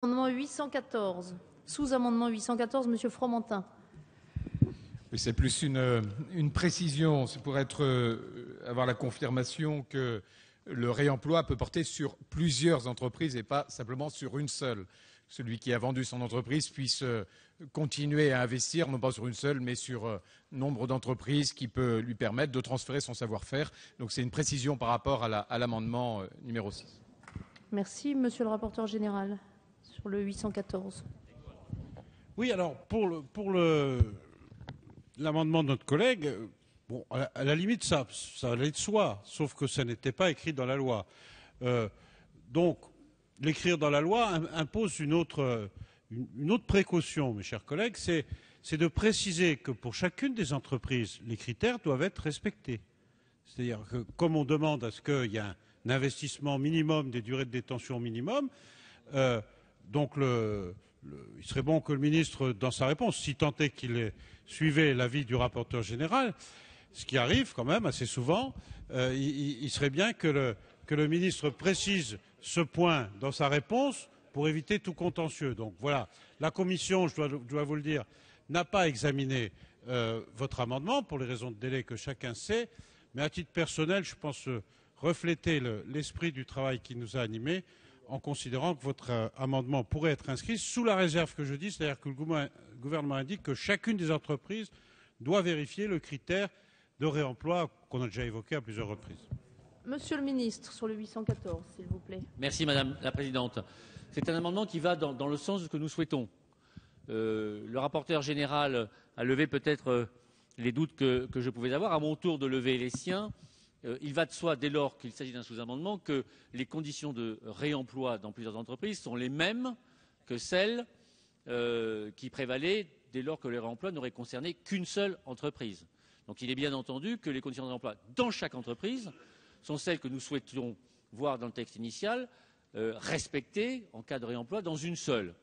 Amendement 814. Sous-amendement 814, Monsieur Fromentin. Oui, c'est plus une précision. C'est pour avoir la confirmation que le réemploi peut porter sur plusieurs entreprises et pas simplement sur une seule. Celui qui a vendu son entreprise puisse continuer à investir, non pas sur une seule, mais sur nombre d'entreprises qui peut lui permettre de transférer son savoir-faire. Donc c'est une précision par rapport à l'amendement numéro 6. Merci, Monsieur le rapporteur général, sur le 814. Oui, alors pour l'amendement de notre collègue, bon, à la limite, ça allait de soi, sauf que ça n'était pas écrit dans la loi. Donc, l'écrire dans la loi impose une autre précaution, mes chers collègues, c'est de préciser que pour chacune des entreprises, les critères doivent être respectés. C'est-à-dire que, comme on demande à ce qu'il y ait un investissement minimum, des durées de détention minimum, donc il serait bon que le ministre, dans sa réponse, si tant est qu'il suivait l'avis du rapporteur général, ce qui arrive quand même assez souvent, il serait bien que le ministre précise ce point dans sa réponse pour éviter tout contentieux. Donc voilà, la Commission, je dois vous le dire, n'a pas examiné votre amendement pour les raisons de délai que chacun sait, mais à titre personnel, je pense refléter l'esprit du travail qui nous a animés en considérant que votre amendement pourrait être inscrit sous la réserve que je dis, c'est-à-dire que le gouvernement indique que chacune des entreprises doit vérifier le critère de réemploi qu'on a déjà évoqué à plusieurs reprises. Monsieur le ministre, sur le 814, s'il vous plaît. Merci Madame la Présidente. C'est un amendement qui va dans le sens de ce que nous souhaitons. Le rapporteur général a levé peut-être les doutes que je pouvais avoir. À mon tour de lever les siens. Il va de soi, dès lors qu'il s'agit d'un sous-amendement, que les conditions de réemploi dans plusieurs entreprises sont les mêmes que celles qui prévalaient dès lors que le réemploi n'aurait concerné qu'une seule entreprise. Donc il est bien entendu que les conditions de réemploi dans chaque entreprise sont celles que nous souhaitions voir dans le texte initial, respectées en cas de réemploi dans une seule.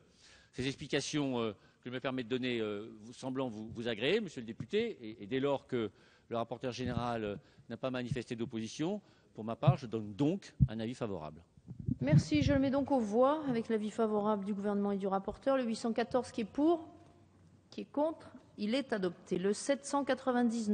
Ces explications que je me permets de donner semblant vous agréer, monsieur le député, et dès lors que le rapporteur général n'a pas manifesté d'opposition, pour ma part, je donne donc un avis favorable. Merci. Je le mets donc aux voix avec l'avis favorable du gouvernement et du rapporteur. Le 814 qui est pour, qui est contre, il est adopté. Le 799.